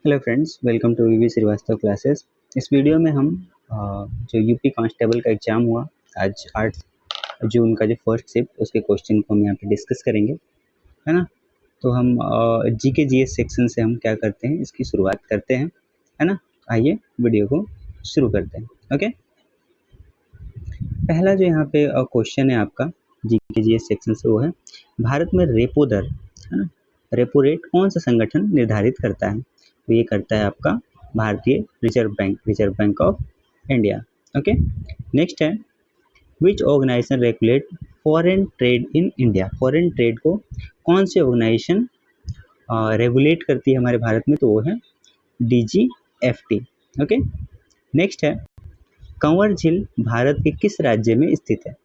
Hello friends, welcome to VV Srivastava classes. इस वीडियो में हम जो यूपी कांस्टेबल का एग्ज़ाम हुआ आज 8 जून का, जो फर्स्ट शिफ्ट उसके क्वेश्चन को हम यहाँ पे डिस्कस करेंगे, है ना। तो हम जीके जीएस सेक्शन से हम क्या करते हैं, इसकी शुरुआत करते हैं, है ना। आइए वीडियो को शुरू करते हैं। ओके, पहला जो यहाँ पे क्वेश्चन है आपका जीके जीएस सेक्शन से, वो है भारत में रेपो दर, है ना, रेपो रेट कौन सा संगठन निर्धारित करता है। तो ये करता है आपका भारतीय reserve bank of India. Okay, next है which organization regulate foreign trade in India. Foreign trade को कौन सी ऑर्गेनाइजेशन रेगुलेट करती है हमारे भारत में, तो वो है DGFT। ओके, नेक्स्ट है कंवर झील भारत के किस राज्य में स्थित है।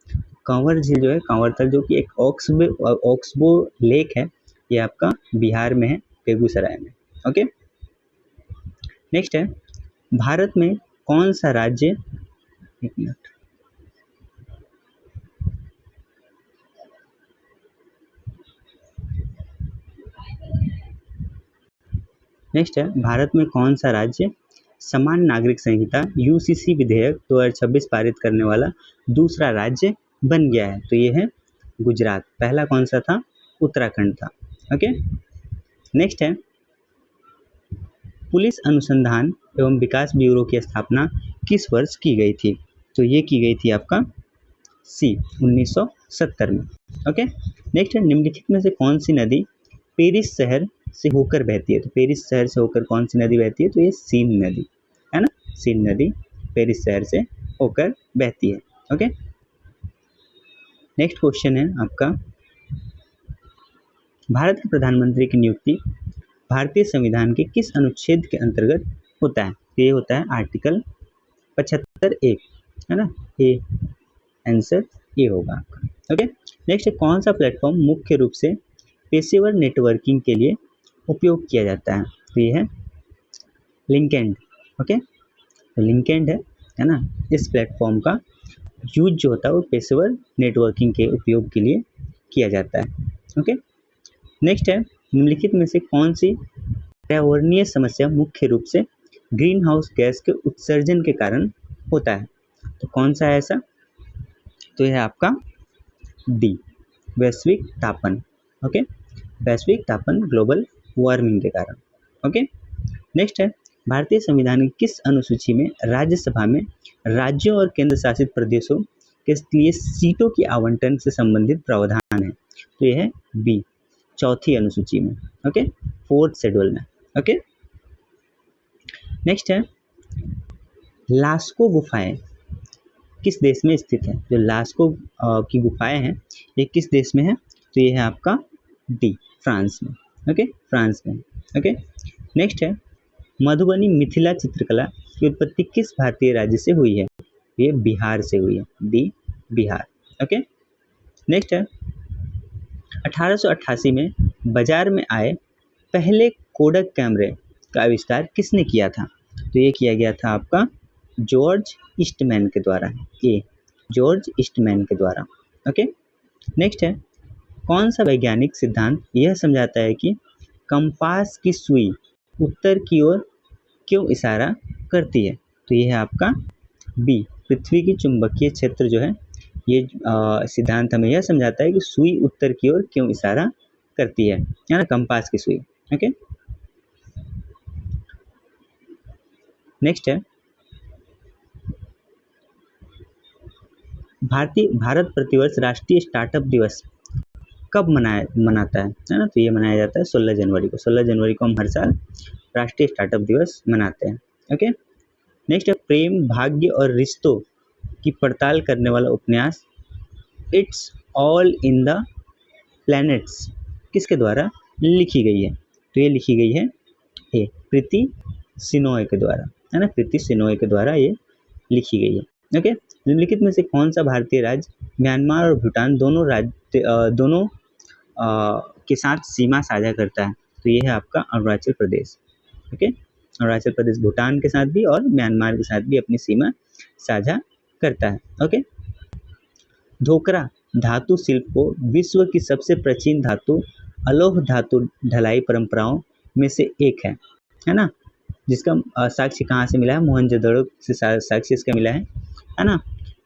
कंवर झील जो है, कंवरथल, जो कि एक ऑक्सबो लेक है, ये आपका बिहार में है, बेगूसराय में। ओके, नेक्स्ट है भारत में कौन सा राज्य, एक मिनट, नेक्स्ट है भारत में कौन सा राज्य समान नागरिक संहिता UCC विधेयक 2026 पारित करने वाला दूसरा राज्य बन गया है। तो ये है गुजरात। पहला कौन सा था, उत्तराखंड था। ओके, नेक्स्ट है पुलिस अनुसंधान एवं विकास ब्यूरो की स्थापना किस वर्ष की गई थी। तो ये की गई थी आपका C 1970 में। ओके, नेक्स्ट है निम्नलिखित में से कौन सी नदी पेरिस शहर से होकर बहती है। तो पेरिस शहर से होकर कौन सी नदी बहती है, तो ये सीन नदी है ना। सीन नदी पेरिस शहर से होकर बहती है। ओके, नेक्स्ट क्वेश्चन है आपका भारत के प्रधानमंत्री की नियुक्ति भारतीय संविधान के किस अनुच्छेद के अंतर्गत होता है। तो ये होता है आर्टिकल 75(1), है ना। ये आंसर ये होगा आपका। ओके, नेक्स्ट कौन सा प्लेटफॉर्म मुख्य रूप से पेशेवर नेटवर्किंग के लिए उपयोग किया जाता है। तो ये है लिंक्डइन। ओके, तो लिंक्डइन है ना। इस प्लेटफॉर्म का यूज जो होता है वो पेशेवर नेटवर्किंग के उपयोग के लिए किया जाता है। ओके, नेक्स्ट है निम्नलिखित में से कौन सी पर्यावरणीय समस्या मुख्य रूप से ग्रीन हाउस गैस के उत्सर्जन के कारण होता है। तो कौन सा है ऐसा, तो यह है आपका D, वैश्विक तापन। ओके, वैश्विक तापन, ग्लोबल वार्मिंग के कारण। ओके, नेक्स्ट है भारतीय संविधान की किस अनुसूची में राज्यसभा में राज्यों और केंद्र शासित प्रदेशों के लिए सीटों की आवंटन से संबंधित प्रावधान है। तो यह है B, चौथी अनुसूची में। ओके, 4th शेड्यूल में। ओके, नेक्स्ट है लास्को गुफाएं किस देश में स्थित है। जो लास्को की गुफाएं हैं, ये किस देश में है, तो ये है आपका D, फ्रांस में। ओके, फ्रांस में। ओके, नेक्स्ट है मधुबनी मिथिला चित्रकला की उत्पत्ति किस भारतीय राज्य से हुई है। ये बिहार से हुई है, D, बिहार। ओके, नेक्स्ट है 1888 में बाजार में आए पहले कोडक कैमरे का आविष्कार किसने किया था। तो ये किया गया था आपका जॉर्ज ईस्टमैन के द्वारा, ये जॉर्ज ईस्टमैन के द्वारा। ओके, नेक्स्ट है कौन सा वैज्ञानिक सिद्धांत यह समझाता है कि कंपास की सुई उत्तर की ओर क्यों इशारा करती है। तो ये है आपका B, पृथ्वी की चुंबकीय क्षेत्र जो है, ये सिद्धांत हमें यह समझाता है कि सुई उत्तर की ओर क्यों इशारा करती है ना, कंपास की सुई। ओके, नेक्स्ट है भारत प्रतिवर्ष राष्ट्रीय स्टार्टअप दिवस कब मनाता है ना। तो ये मनाया जाता है 16 जनवरी को। 16 जनवरी को हम हर साल राष्ट्रीय स्टार्टअप दिवस मनाते हैं। ओके, नेक्स्ट है प्रेम, भाग्य और रिश्तों की पड़ताल करने वाला उपन्यास it's all in the planets किसके द्वारा लिखी गई है। तो ये लिखी गई है ए, प्रीति सिनोय के द्वारा, है ना। प्रीति सिनोय के द्वारा ये लिखी गई है। ओके, निम्नलिखित में से कौन सा भारतीय राज्य म्यांमार और भूटान दोनों के साथ सीमा साझा करता है। तो ये है आपका अरुणाचल प्रदेश। ओके, अरुणाचल प्रदेश भूटान के साथ भी और म्यांमार के साथ भी अपनी सीमा साझा करता है। ओके, धोकरा धातु शिल्प को विश्व की सबसे प्राचीन धातु अलोह धातु ढलाई परंपराओं में से एक है ना। जिसका साक्ष्य कहाँ से मिला है, मोहनजोदड़ो से साक्ष्य इसका मिला है ना।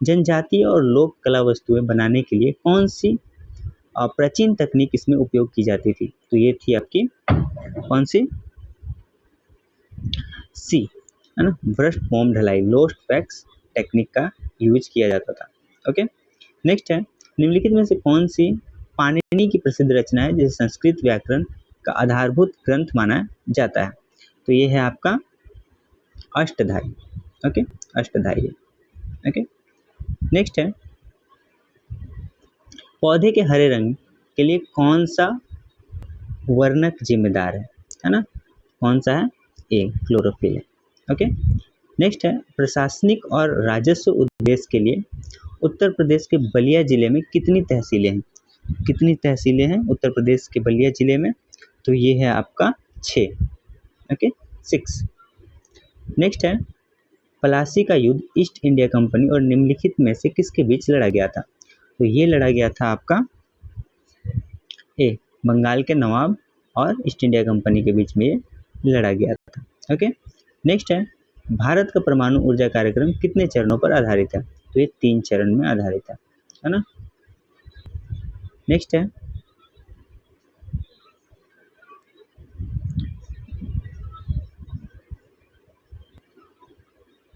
जनजातीय और लोक कला वस्तुएं बनाने के लिए कौन सी प्राचीन तकनीक इसमें उपयोग की जाती थी, तो ये थी आपकी कौन सी, सी, है ना, ब्रश मोम ढलाई, लोस्ट वैक्स टेक्निक का यूज किया जाता था। ओके, नेक्स्ट है, निम्नलिखित में से कौन सी पाणिनि की प्रसिद्ध रचना है जिसे संस्कृत व्याकरण का आधारभूत ग्रंथ माना जाता है, तो ये है आपका अष्टधाई। ओके, अष्टधाई है। ओके, नेक्स्ट है, पौधे के हरे रंग के लिए कौन सा वर्णक जिम्मेदार है ना, कौन सा है, ए, क्लोरोफिल है। ओके, नेक्स्ट है, प्रशासनिक और राजस्व उद्देश्य के लिए उत्तर प्रदेश के बलिया जिले में कितनी तहसीलें हैं, कितनी तहसीलें हैं उत्तर प्रदेश के बलिया जिले में, तो ये है आपका 6। ओके, 6। नेक्स्ट है, प्लासी का युद्ध ईस्ट इंडिया कंपनी और निम्नलिखित में से किसके बीच लड़ा गया था, तो ये लड़ा गया था आपका ए, बंगाल के नवाब और ईस्ट इंडिया कंपनी के बीच में ये लड़ा गया था। ओके, नेक्स्ट है, भारत का परमाणु ऊर्जा कार्यक्रम कितने चरणों पर आधारित है, तो ये 3 चरण में आधारित है ना। नेक्स्ट है,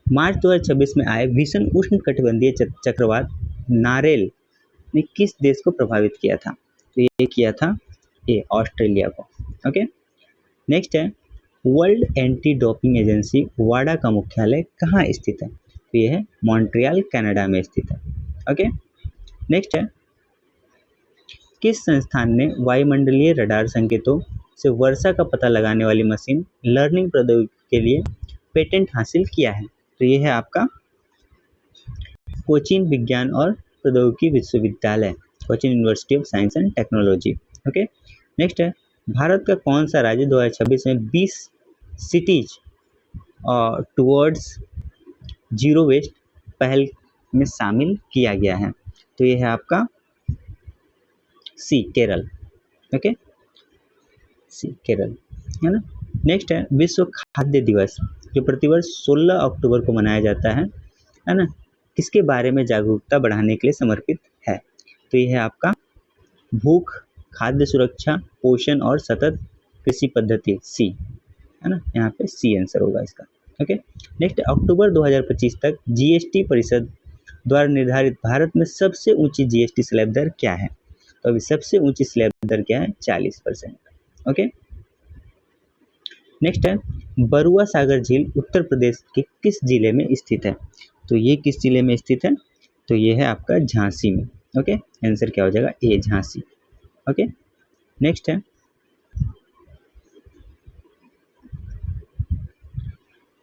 मार्च 2026 में आए भीषण उष्ण कटिबंधीय चक्रवात नारेल ने किस देश को प्रभावित किया था, तो ये किया था ए, ऑस्ट्रेलिया को। ओके, नेक्स्ट है, वर्ल्ड एंटी डोपिंग एजेंसी वाडा का मुख्यालय कहाँ स्थित है, तो ये है मॉन्ट्रियल कनाडा में स्थित है। ओके, नेक्स्ट है, किस संस्थान ने वायुमंडलीय रडार संकेतों से वर्षा का पता लगाने वाली मशीन लर्निंग प्रौद्योगिकी के लिए पेटेंट हासिल किया है, तो ये है आपका कोचीन विज्ञान और प्रौद्योगिकी विश्वविद्यालय, Cochin university of science and technology. Okay, next है, भारत का कौन सा राज्य 2026 में 20 सिटीज टुवर्ड्स जीरो वेस्ट पहल में शामिल किया गया है, तो ये है आपका सी, केरल। ओके, सी, केरल, है ना। नेक्स्ट है, विश्व खाद्य दिवस जो प्रतिवर्ष 16 अक्टूबर को मनाया जाता है ना, किसके बारे में जागरूकता बढ़ाने के लिए समर्पित है, तो ये है आपका भूख, खाद्य सुरक्षा, पोषण और सतत कृषि पद्धति, सी, है ना, यहाँ पे सी आंसर होगा इसका। ओके, नेक्स्ट, अक्टूबर 2025 तक जीएसटी परिषद द्वारा निर्धारित भारत में सबसे ऊंची जीएसटी स्लैब दर क्या है, तो अभी सबसे ऊंची स्लैब दर क्या है, 40%। ओके, नेक्स्ट है, बरुआ सागर झील उत्तर प्रदेश के किस जिले में स्थित है, तो ये किस जिले में स्थित है, तो ये है आपका झांसी में। ओके, आंसर क्या हो जाएगा, ए, झांसी। ओके, नेक्स्ट है,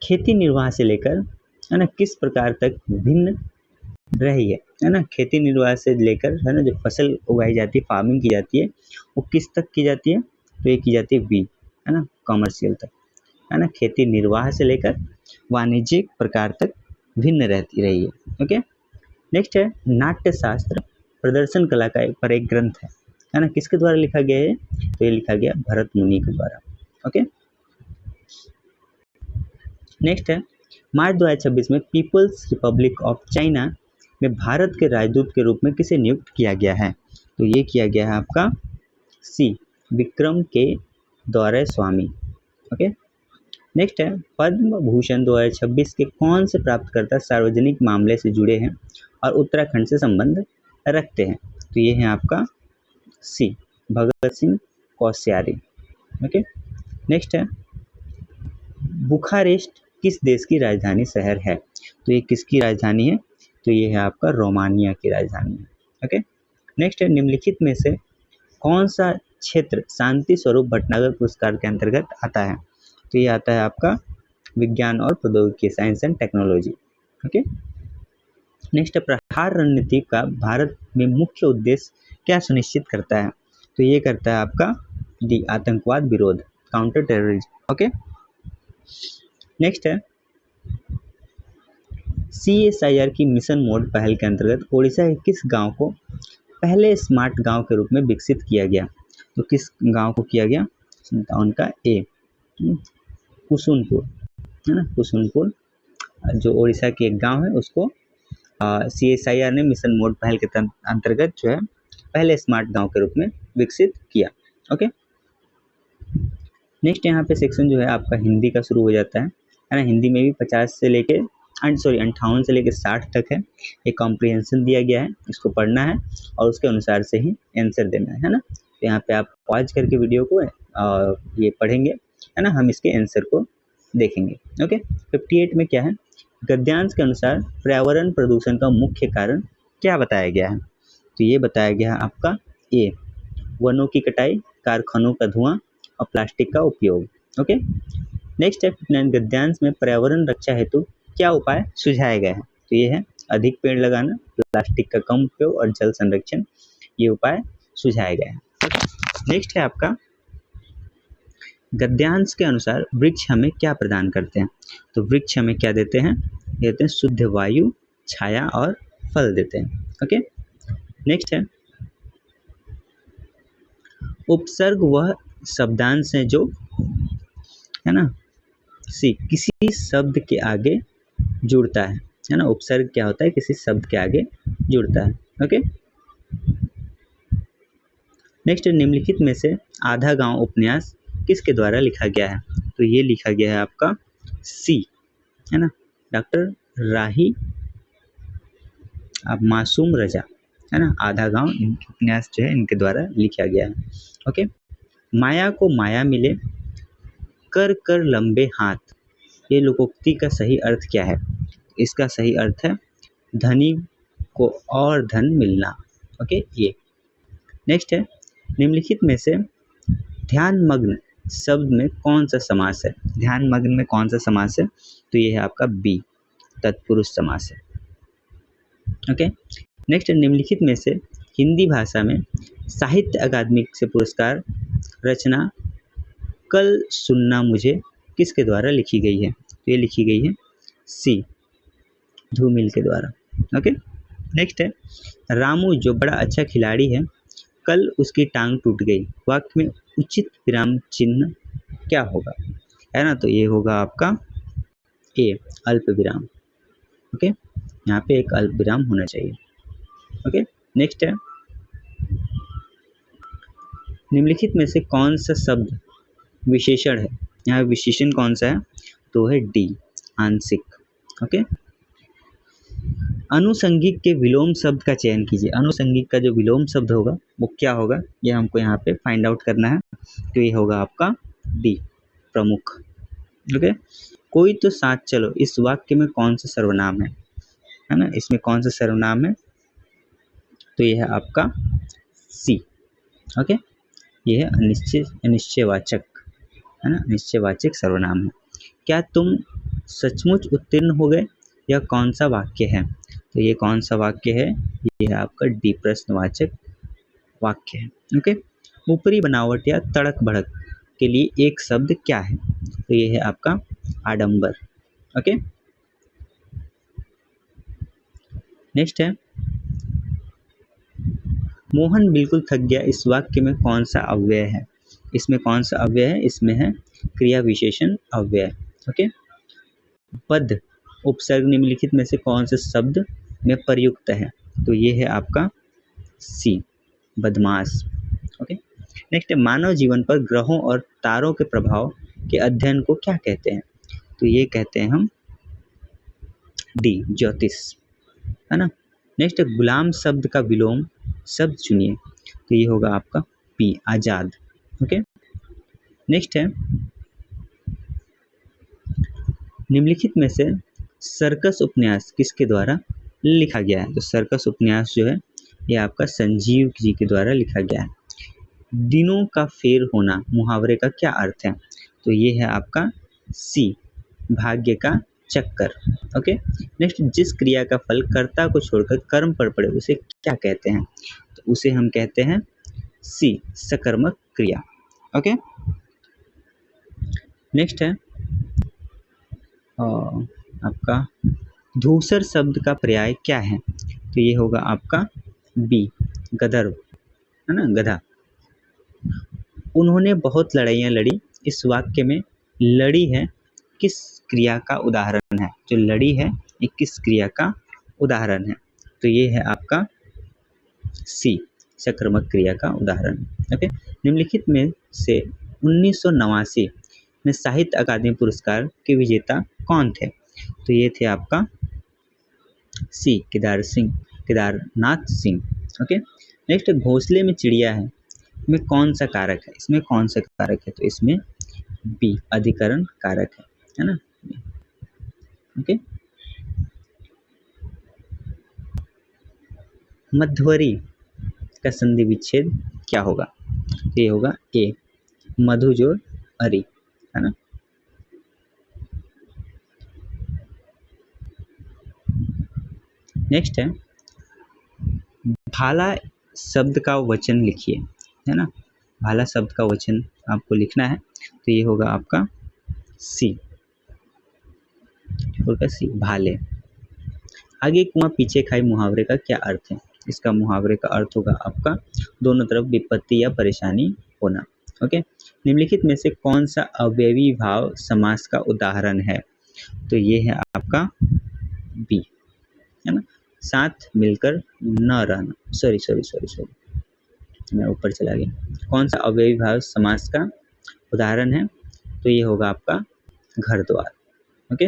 खेती निर्वाह से लेकर, है ना, किस प्रकार तक भिन्न रही है ना, खेती निर्वाह से लेकर, है ना, जो फसल उगाई जाती है, फार्मिंग की जाती है, वो किस तक की जाती है, तो ये की जाती है बी, है ना, कॉमर्शियल तक, है ना, खेती निर्वाह से लेकर वाणिज्यिक प्रकार तक भिन्न रहती रही है। ओके, नेक्स्ट है, नाट्य शास्त्र प्रदर्शन कला का पर एक ग्रंथ है ना, किसके द्वारा लिखा गया है, तो ये लिखा गया भरत मुनि के द्वारा। ओके, नेक्स्ट है, मार्च 2026 में पीपल्स रिपब्लिक ऑफ चाइना में भारत के राजदूत के रूप में किसे नियुक्त किया गया है, तो ये किया गया है आपका सी, विक्रम के दौरे स्वामी। ओके, नेक्स्ट है, पद्म भूषण 2026 के कौन से प्राप्तकर्ता सार्वजनिक मामले से जुड़े हैं और उत्तराखंड से संबंध रखते हैं, तो ये है आपका सी, भगत सिंह कोश्यारी। ओके, नेक्स्ट है, बुखारेस्ट किस देश की राजधानी शहर है, तो ये किसकी राजधानी है, तो ये है आपका रोमानिया की राजधानी है। ओके, नेक्स्ट है, निम्नलिखित में से कौन सा क्षेत्र शांति स्वरूप भटनागर पुरस्कार के अंतर्गत आता है, तो ये आता है आपका विज्ञान और प्रौद्योगिकी, science and technology. Okay, next है, प्रहार रणनीति का भारत में मुख्य उद्देश्य क्या सुनिश्चित करता है, तो ये करता है आपका डी, आतंकवाद विरोध, काउंटर टेररिज्म। ओके, नेक्स्ट है, CSIR की मिशन मोड पहल के अंतर्गत ओडिशा के किस गांव को पहले स्मार्ट गांव के रूप में विकसित किया गया, तो किस गांव को किया गया, उनका ए, कुसुमपुर। है ना, कुसुमपुर जो उड़ीसा के एक गांव है उसको CSIR ने मिशन मोड पहल के अंतर्गत जो है पहले स्मार्ट गांव के रूप में विकसित किया। ओके, नेक्स्ट यहाँ पे सेक्शन जो है आपका हिंदी का शुरू हो जाता है ना। हिंदी में भी 50 से लेके 58 से लेके 60 तक है। एक कॉम्प्रिहेंशन दिया गया है, इसको पढ़ना है और उसके अनुसार से ही आंसर देना है ना। तो यहाँ पे आप पॉज करके वीडियो को ये पढ़ेंगे है ना, हम इसके आंसर को देखेंगे। ओके, 58 में क्या है, गद्यांश के अनुसार पर्यावरण प्रदूषण का मुख्य कारण क्या बताया गया है। तो ये बताया गया है आपका ए, वनों की कटाई, कारखानों का धुआं और प्लास्टिक का उपयोग। ओके, नेक्स्ट है 59 गद्यांश में पर्यावरण रक्षा हेतु क्या उपाय सुझाए गए हैं। तो ये है अधिक पेड़ लगाना, प्लास्टिक का कम उपयोग और जल संरक्षण, ये उपाय सुझाए गए हैं। नेक्स्ट है आपका गद्यांश के अनुसार वृक्ष हमें क्या प्रदान करते हैं। तो वृक्ष हमें क्या देते हैं, देते हैं शुद्ध वायु, छाया और फल देते हैं। ओके, नेक्स्ट है उपसर्ग वह शब्दांश है जो है ना सी किसी शब्द के आगे जुड़ता है ना। उपसर्ग क्या होता है, किसी शब्द के आगे जुड़ता है। ओके, नेक्स्ट निम्नलिखित में से आधा गांव उपन्यास किसके द्वारा लिखा गया है। तो ये लिखा गया है आपका सी, है ना, डॉक्टर राही मासूम रजा, है ना। आधा गांव उपन्यास जो है इनके द्वारा लिखा गया है। ओके, माया को माया मिले, कर कर लंबे हाथ, ये लोकोक्ति का सही अर्थ क्या है। इसका सही अर्थ है धनी को और धन मिलना। ओके, ये नेक्स्ट है निम्नलिखित में से ध्यानमग्न शब्द में कौन सा समास है। ध्यानमग्न में कौन सा समास है, तो ये है आपका बी, तत्पुरुष समास है। ओके, नेक्स्ट निम्नलिखित में से हिंदी भाषा में साहित्य अकादमी से पुरस्कार रचना कल सुनना मुझे किसके द्वारा लिखी गई है। तो ये लिखी गई है सी, धूमिल के द्वारा। ओके, नेक्स्ट है रामू जो बड़ा अच्छा खिलाड़ी है, कल उसकी टांग टूट गई, वाक्य में उचित विराम चिन्ह क्या होगा, है ना। तो ये होगा आपका ए, अल्प विराम। ओके, यहाँ पे एक अल्प विराम होना चाहिए। ओके, नेक्स्ट है निम्नलिखित में से कौन सा शब्द विशेषण है। यहाँ विशेषण कौन सा है, तो है डी, आंशिक। ओके, अनुसंगिक के विलोम शब्द का चयन कीजिए। अनुसंगिक का जो विलोम शब्द होगा वो क्या होगा, ये हमको यहाँ पे फाइंड आउट करना है। तो ये होगा आपका डी, प्रमुख। ओके, कोई तो साथ चलो, इस वाक्य में कौन सा सर्वनाम है ना, इसमें कौन सा सर्वनाम है, तो ये है आपका सी। ओके, ये है अनिश्चयवाचक, है ना, निश्चयवाचक सर्वनाम है। क्या तुम सचमुच उत्तीर्ण हो गए, यह कौन सा वाक्य है। तो ये कौन सा वाक्य है, ये है आपका डी, प्रश्नवाचक वाक्य है। ओके, ऊपरी बनावट या तड़क भड़क के लिए एक शब्द क्या है। तो ये है आपका आडंबर। ओके, नेक्स्ट है मोहन बिल्कुल थक गया, इस वाक्य में कौन सा अव्यय है। इसमें कौन सा अव्यय है, इसमें है क्रिया विशेषण अव्यय। ओके, पद उपसर्ग निम्नलिखित में से कौन से शब्द में प्रयुक्त है। तो ये है आपका सी, बदमाश। ओके, नेक्स्ट मानव जीवन पर ग्रहों और तारों के प्रभाव के अध्ययन को क्या कहते हैं। तो ये कहते हैं हम डी, ज्योतिष, है ना। नेक्स्ट गुलाम शब्द का विलोम शब्द चुनिए। तो ये होगा आपका पी, आजाद। ओके, नेक्स्ट है निम्नलिखित में से सर्कस उपन्यास किसके द्वारा लिखा गया है। तो सर्कस उपन्यास जो है ये आपका संजीव जी के द्वारा लिखा गया है। दिनों का फेर होना मुहावरे का क्या अर्थ है। तो ये है आपका सी, भाग्य का चक्कर। ओके, नेक्स्ट जिस क्रिया का फल कर्ता को छोड़कर कर्म पर पड़े उसे क्या कहते हैं। तो उसे हम कहते हैं सी, सकर्मक क्रिया। ओके, नेक्स्ट है आपका धूसर शब्द का पर्याय क्या है। तो ये होगा आपका बी, गदर्भ, है ना, गधा। उन्होंने बहुत लड़ाइयाँ लड़ी, इस वाक्य में लड़ी है क्रिया का उदाहरण है? जो लड़ी है ये किस क्रिया का उदाहरण है? तो ये है आपका सी, संक्रामक क्रिया का उदाहरण। ओके, निम्नलिखित में से 1989 में साहित्य अकादमी पुरस्कार के विजेता कौन थे? तो ये थे आपका सी, केदारनाथ सिंह। ओके, नेक्स्ट, घोंसले में चिड़िया है में कौन सा कारक है? इसमें कौन सा कारक है? तो इसमें बी, अधिकरण कारक है ना। ओके, मध्वरी का संधि विच्छेद क्या होगा? ये होगा ए, मधु जोड़ अरी, है ना। नेक्स्ट है, भाला शब्द का वचन लिखिए, है ना। भाला शब्द का वचन आपको लिखना है, तो ये होगा आपका सी, होगा सी, भाले। आगे कुआं पीछे खाई मुहावरे का क्या अर्थ है? इसका मुहावरे का अर्थ होगा आपका दोनों तरफ विपत्ति या परेशानी होना। ओके, निम्नलिखित में से कौन सा अव्ययी भाव समास का उदाहरण है? तो ये है आपका बी, है ना, साथ मिलकर न रहना। सॉरी, मैं ऊपर चला गया। कौन सा अव्ययी भाव समास का उदाहरण है? तो ये होगा आपका घर द्वार। ओके,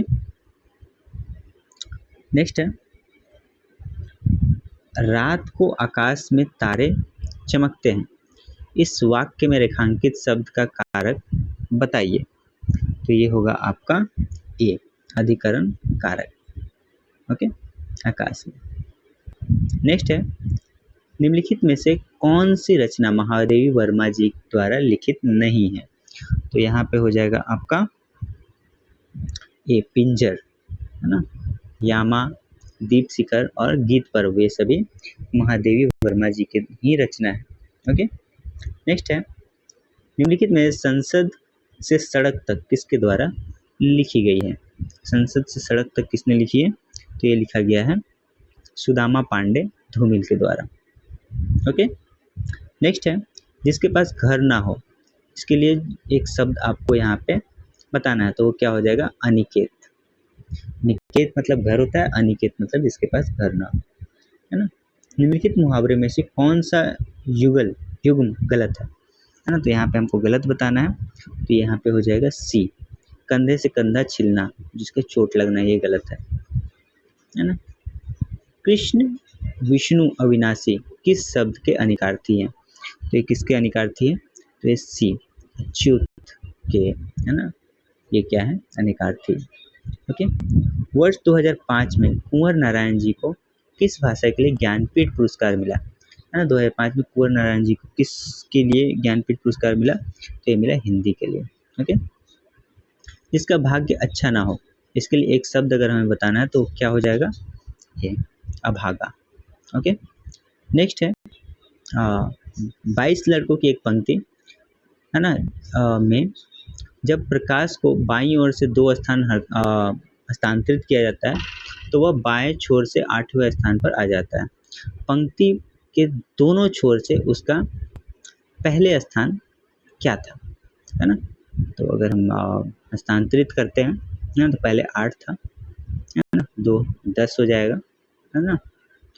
नेक्स्ट है, रात को आकाश में तारे चमकते हैं, इस वाक्य में रेखांकित शब्द का कारक बताइए। तो ये होगा आपका ए, अधिकरण कारक। ओके, आकाश में। नेक्स्ट है, निम्नलिखित में से कौन सी रचना महादेवी वर्मा जी द्वारा लिखित नहीं है? तो यहाँ पे हो जाएगा आपका ए, पिंजर, है ना, यामा, दीप शिखर और गीत पर्व, ये सभी महादेवी वर्मा जी की ही रचना है। ओके, नेक्स्ट है, निम्नलिखित में संसद से सड़क तक किसके द्वारा लिखी गई है? संसद से सड़क तक किसने लिखी है? तो ये लिखा गया है सुदामा पांडे धूमिल के द्वारा। ओके, नेक्स्ट है, जिसके पास घर ना हो, इसके लिए एक शब्द आपको यहाँ पे बताना है, तो वो क्या हो जाएगा? अनिकेत। निकेत मतलब घर होता है, अनिकेत मतलब जिसके पास घर ना हो, है ना। निम्नलिखित मुहावरे में से कौन सा युग्म गलत है ना। तो यहाँ पे हमको गलत बताना है, तो यहाँ पे हो जाएगा सी, कंधे से कंधा छिलना, जिसके चोट लगना, ये गलत है ना। कृष्ण विष्णु अविनाशी किस शब्द के अनिकार्थी हैं? तो ये किसके अनिकार्थी है? तो ये सी, अच्युत के, है ना, ये क्या है? अनिकार्थी। ओके, वर्ष 2005 में कुंवर नारायण जी को किस भाषा के लिए ज्ञानपीठ पुरस्कार मिला? है ना, 2005 में कुंवर नारायण जी को किसके लिए ज्ञानपीठ पुरस्कार मिला? तो ये मिला हिंदी के लिए। ओके, जिसका भाग्य अच्छा ना हो, इसके लिए एक शब्द अगर हमें बताना है तो क्या हो जाएगा? ये अभागा। ओके, नेक्स्ट है, 22 लड़कों की एक पंक्ति, है ना, में जब प्रकाश को बाईं ओर से 2 स्थान हस्तांतरित किया जाता है तो वह बाएं छोर से 8वें स्थान पर आ जाता है। पंक्ति के दोनों छोर से उसका पहले स्थान क्या था, है ना। तो अगर हम हस्तांतरित करते हैं ना, तो पहले 8 था, है ना, 2 10 हो जाएगा, है ना।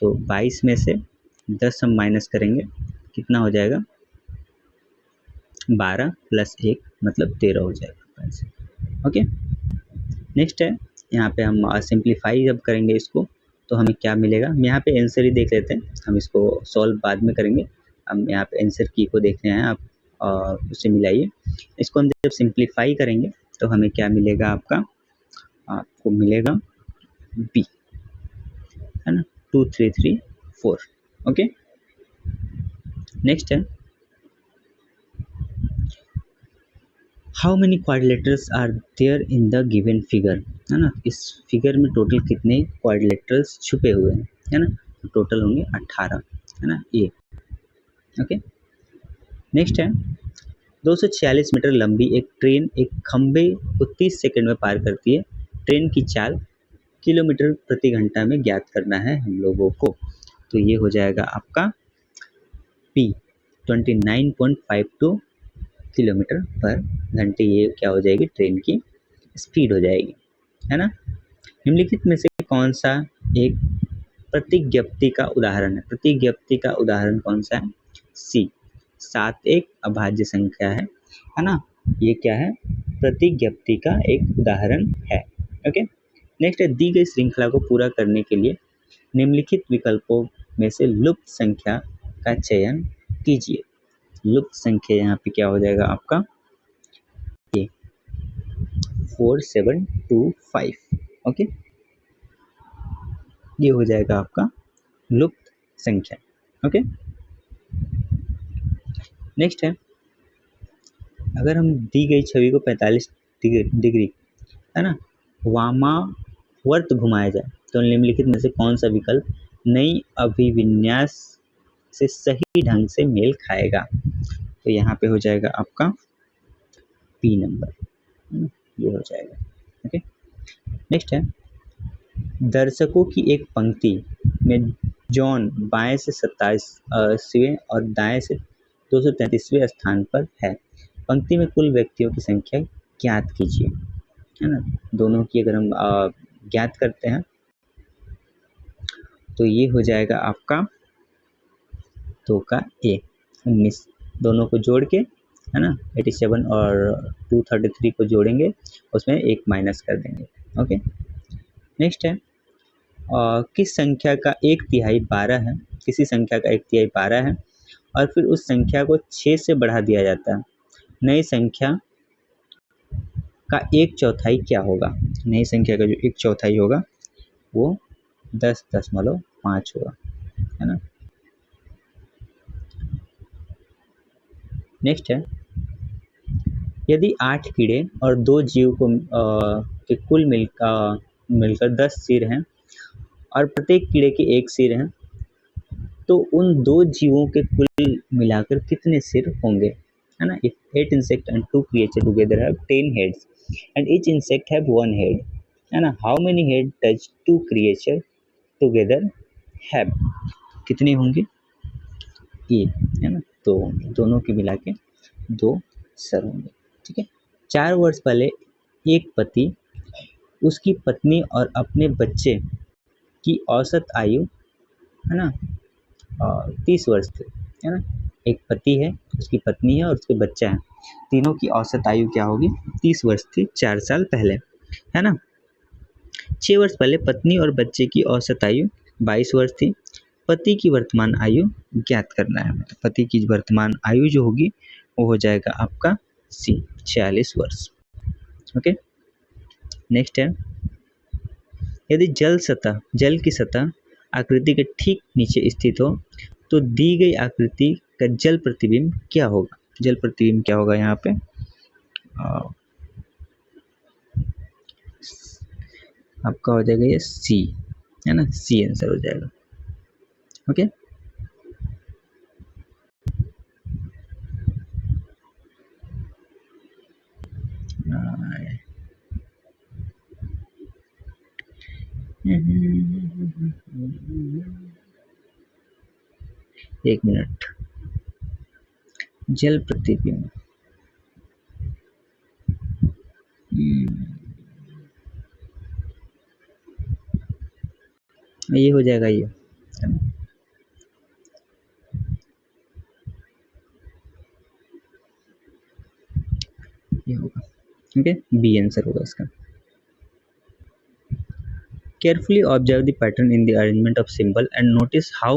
तो 22 में से 10 हम माइनस करेंगे, कितना हो जाएगा? 12 + 1 मतलब 13 हो जाएगा। ओके, नेक्स्ट है, यहाँ पे हम सिंप्लीफाई जब करेंगे इसको तो हमें क्या मिलेगा? हम यहाँ पे आंसर ही देख लेते हैं, हम इसको सॉल्व बाद में करेंगे। हम यहाँ पे आंसर की को देख रहे हैं आप, उससे मिलाइए। इसको हम जब सिंप्लीफाई करेंगे तो हमें क्या मिलेगा? आपको मिलेगा बी, है ना, 2 3 3 4। ओके, नेक्स्ट है, how many quadrilaterals are there in the given figure, है ना। इस फिगर में टोटल कितने क्वाड्रिलेटरल्स छुपे हुए हैं, है ना। तो टोटल होंगे 18, है ना, ये। ओके, नेक्स्ट है, 246 मीटर लंबी एक ट्रेन एक खंबे को 30 सेकंड में पार करती है। ट्रेन की चाल किलोमीटर प्रति घंटा में ज्ञात करना है हम लोगों को। तो ये हो जाएगा आपका पी, 29.52 किलोमीटर पर घंटे। ये क्या हो जाएगी? ट्रेन की स्पीड हो जाएगी। है ना। निम्नलिखित में से कौन सा एक प्रतिज्ञप्ति का उदाहरण है? प्रतिज्ञप्ति का उदाहरण कौन सा है? सी। 7 एक अभाज्य संख्या है ना। ये क्या है? प्रतिज्ञप्ति का एक उदाहरण है। ओके। नेक्स्ट है, दी गई श्रृंखला को पूरा करने के लिए निम्नलिखित विकल्पों में से लुप्त संख्या का चयन कीजिए। लुप्त संख्या यहाँ पे क्या हो जाएगा आपका? ये 4 7 2 5। ओके, ये हो जाएगा आपका लुप्त संख्या। ओके। नेक्स्ट है, अगर हम दी गई छवि को 45 डिग्री है ना वामावर्त घुमाया जाए तो निम्नलिखित में से कौन सा विकल्प नई अभिविन्यास से सही ढंग से मेल खाएगा? तो यहाँ पे हो जाएगा आपका पी नंबर, ये हो जाएगा। ओके। नेक्स्ट है, दर्शकों की एक पंक्ति में जॉन बाएं से 27वें और दाएं से 233वें स्थान पर है। पंक्ति में कुल व्यक्तियों की संख्या ज्ञात कीजिए, है ना। दोनों की अगर हम ज्ञात करते हैं तो ये हो जाएगा आपका 2 का ए 19। दोनों को जोड़ के, है ना, 87 और 233 को जोड़ेंगे, उसमें एक माइनस कर देंगे। ओके। नेक्स्ट है, किस संख्या का 1/3 12 है? किसी संख्या का 1/3 12 है और फिर उस संख्या को 6 से बढ़ा दिया जाता है। नई संख्या का 1/4 क्या होगा? नई संख्या का जो 1/4 होगा वो 10.5 होगा, है ना। नेक्स्ट है, यदि 8 कीड़े और 2 जीव को के कुल मिलकर 10 सिर हैं और प्रत्येक कीड़े के 1 सिर हैं, तो उन 2 जीवों के कुल मिलाकर कितने सिर होंगे? है ना। If 8 insect and 2 creature together have 10 heads and each insect have 1 head, है ना, how many head does 2 creature together have? कितने होंगे? एक, है ना, तो दोनों के मिला के 2 सर होंगे। ठीक है। 4 वर्ष पहले एक पति, उसकी पत्नी और अपने बच्चे की औसत आयु, है ना, 30 वर्ष थी, है ना। एक पति है, उसकी पत्नी है और उसके बच्चा है, तीनों की औसत आयु क्या होगी? 30 वर्ष थी 4 साल पहले, है ना। 6 वर्ष पहले पत्नी और बच्चे की औसत आयु 22 वर्ष थी। पति की वर्तमान आयु ज्ञात करना है। पति की वर्तमान आयु जो होगी वो हो जाएगा आपका सी 46 वर्ष। ओके। नेक्स्ट है, यदि जल की सतह आकृति के ठीक नीचे स्थित हो तो दी गई आकृति का जल प्रतिबिंब क्या होगा? जल प्रतिबिंब क्या होगा यहाँ पे? आपका हो जाएगा ये सी, है ना, सी आंसर हो जाएगा। ओके। एक मिनट, जल प्रतिबिंब, ये हो जाएगा, ये है ना, ये होगा। ओके, बी आंसर होगा इसका। Carefully observe the pattern in the arrangement of symbol and notice how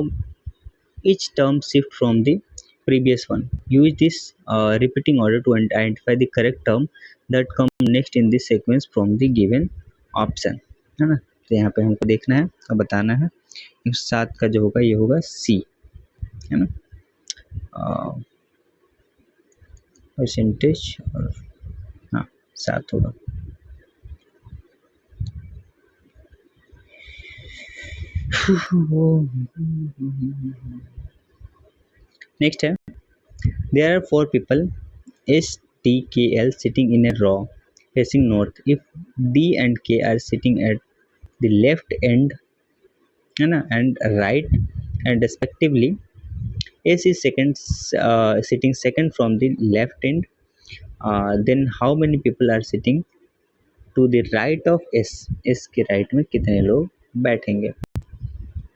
each term shift from the previous one. Use this repeating order to identify the correct term that come next in the sequence from the given option, है ना। तो यहाँ पे हमको देखना है और बताना है। 7 का जो होगा ये होगा सी, है ना, परसेंटेज, और हाँ 7 होगा। नेक्स्ट है, there are 4 people S, T, K, L sitting in a row facing north. If D and K are sitting at the left end, है ना, and right and respectively, S is sitting second from the left end, then how many people are sitting to the right of S, S के right में कितने लोग बैठेंगे।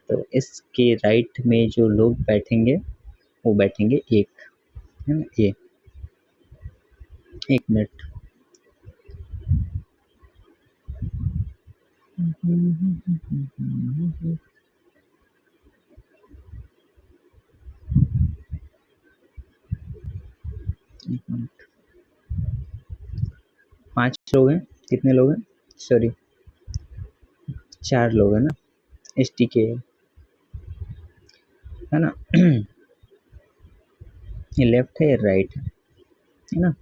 तो S के right में जो लोग बैठेंगे वो बैठेंगे एक, है ना, ये। एक मिनट। एक मिनट। 5 लोग हैं, कितने लोग हैं, सॉरी 4 लोग हैं ना, एस टी के, है ना। ये लेफ्ट है, ये राइट है ना।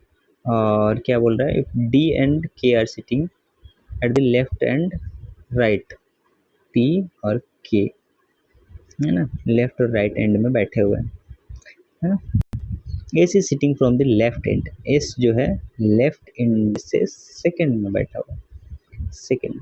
और क्या बोल रहा है, if D and K are sitting at the left and right, P और के, है ना, लेफ्ट और राइट एंड में बैठे हुए हैं, है ना। S is sitting from the left and, S जो है लेफ्ट एंड से सेकंड में बैठा हुआ है, सेकंड।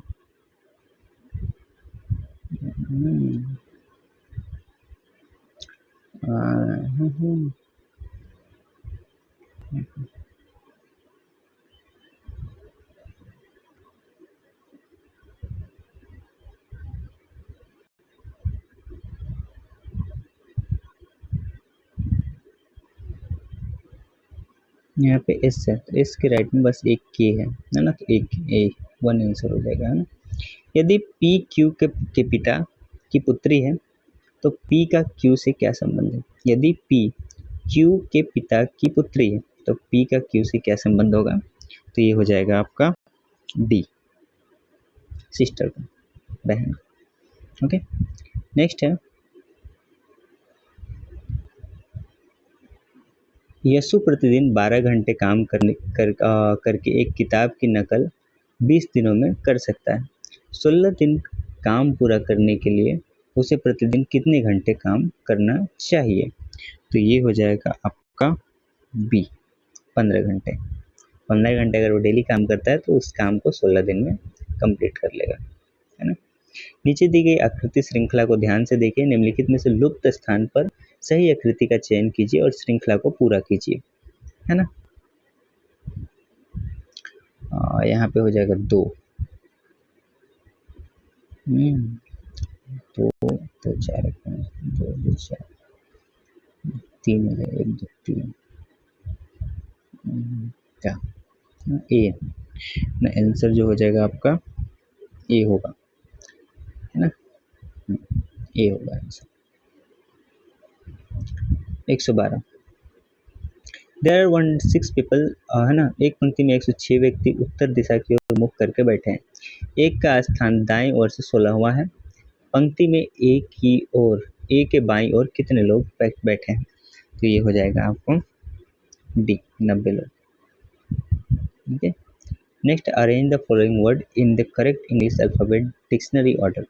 यहाँ पे एस है, तो एस के राइट में बस एक के है ना, तो एक ए, वन आंसर हो जाएगा, है ना। यदि पी क्यू के पिता की पुत्री है तो पी का क्यू से क्या संबंध है। यदि पी क्यू के पिता की पुत्री है तो पी का क्यू से क्या संबंध होगा, तो ये हो जाएगा आपका डी, सिस्टर का, बहन का। ओके, नेक्स्ट है, यशु प्रतिदिन 12 घंटे काम करके एक किताब की नकल 20 दिनों में कर सकता है। 16 दिन काम पूरा करने के लिए उसे प्रतिदिन कितने घंटे काम करना चाहिए। तो ये हो जाएगा आपका बी, 15 घंटे। 15 घंटे अगर वो डेली काम करता है तो उस काम को 16 दिन में कंप्लीट कर लेगा, है ना। नीचे दी गई आकृति श्रृंखला को ध्यान से देखिए, निम्नलिखित में से लुप्त स्थान पर सही आकृति का चयन कीजिए और श्रृंखला को पूरा कीजिए, है ना। यहाँ पे हो जाएगा 2, तो 4 2 2 4 3 हो जाएगा, 1 2 3, क्या ए ना, आंसर जो हो जाएगा आपका ए होगा, है ना, ए होगा आंसर। 112, देयर आर 106 पीपल, है ना। एक पंक्ति में 106 व्यक्ति उत्तर दिशा की ओर मुख करके बैठे हैं। एक का स्थान दाएं ओर से 16वां है। पंक्ति में ए की ओर, ए के बाईं ओर कितने लोग बैठे हैं, तो ये हो जाएगा आपको डी, 90 लोग। ठीक है, next, arrange the following word in the correct English alphabet dictionary order,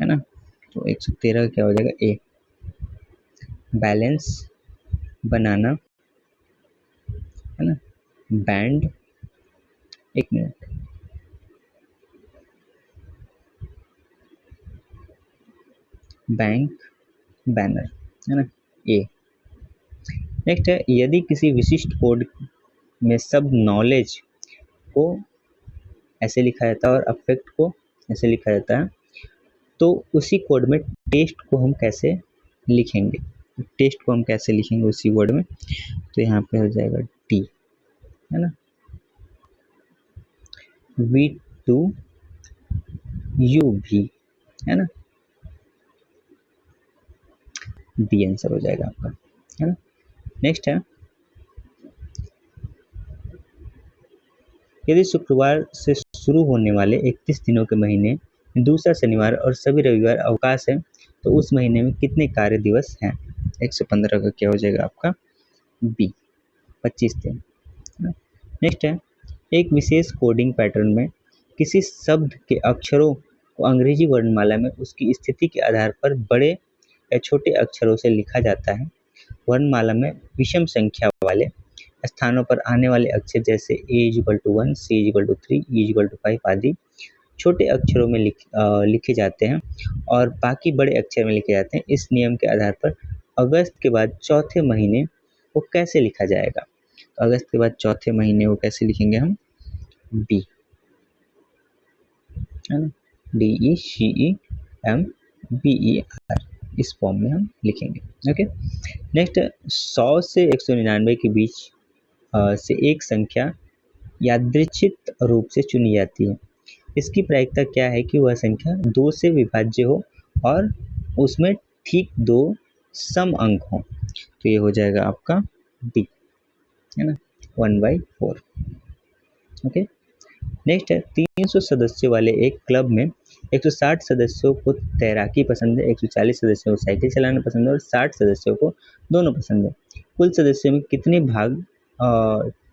है ना। तो 113 क्या हो जाएगा, ए, बैलेंस, बनाना, है ना, बैंड, एक मिनट, बैंक, बैनर, है ना, ए। नेक्स्ट है, यदि किसी विशिष्ट कोड में सब नॉलेज को ऐसे लिखा जाता है और अफेक्ट को ऐसे लिखा जाता है, तो उसी कोड में टेस्ट को हम कैसे लिखेंगे, टेस्ट को हम कैसे लिखेंगे उसी वर्ड में, तो यहाँ पे हो जाएगा टी, है ना, V2 UV, है ना, बी आंसर हो जाएगा आपका, है ना। नेक्स्ट है, यदि शुक्रवार से शुरू होने वाले 31 दिनों के महीने दूसरा शनिवार और सभी रविवार अवकाश है तो उस महीने में कितने कार्य दिवस हैं। 115 का क्या हो जाएगा आपका बी, 25 दिन। नेक्स्ट है, एक विशेष कोडिंग पैटर्न में किसी शब्द के अक्षरों को अंग्रेजी वर्णमाला में उसकी स्थिति के आधार पर बड़े या छोटे अक्षरों से लिखा जाता है। वर्णमाला में विषम संख्या वाले स्थानों पर आने वाले अक्षर जैसे A=1, C=3, E=5 आदि छोटे अक्षरों में लिखे जाते हैं और बाकी बड़े अक्षर में लिखे जाते हैं। इस नियम के आधार पर अगस्त के बाद चौथे महीने को कैसे लिखा जाएगा, तो अगस्त के बाद चौथे महीने को कैसे लिखेंगे हम, बी, है ना, DECEMBER, इस फॉर्म में हम लिखेंगे। ओके, नेक्स्ट 100 से 199 के बीच से एक संख्या यादृच्छिक रूप से चुनी जाती है। इसकी प्रायिकता क्या है कि वह संख्या 2 से विभाज्य हो और उसमें ठीक 2 सम अंक हों। तो ये हो जाएगा आपका डी, है ना, 1/4। ओके, नेक्स्ट है 300 सदस्यों वाले एक क्लब में 160 सदस्यों को तैराकी पसंद है, 140 सदस्यों को साइकिल चलाना पसंद है और 60 सदस्यों को दोनों पसंद है। कुल सदस्यों में कितने भाग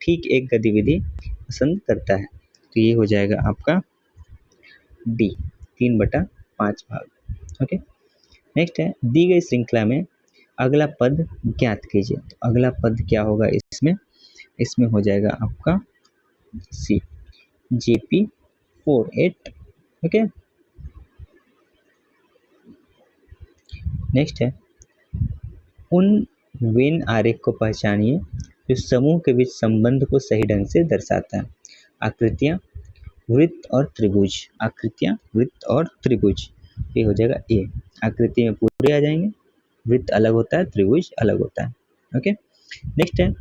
ठीक एक गतिविधि पसंद करता है? तो ये हो जाएगा आपका डी, 3/5 भाग। ओके, नेक्स्ट है दी गई श्रृंखला में अगला पद ज्ञात कीजिए। तो अगला पद क्या होगा इसमें हो जाएगा आपका सी, JP48। ओके, नेक्स्ट है उन वेन आरेख को पहचानिए जो समूह के बीच संबंध को सही ढंग से दर्शाता है। आकृतियां, वृत्त और त्रिभुज, आकृतियां, वृत्त और त्रिभुज, ये हो जाएगा ए। आकृति में पूरे आ जाएंगे, वृत्त अलग होता है, त्रिभुज अलग होता है। ओके, नेक्स्ट है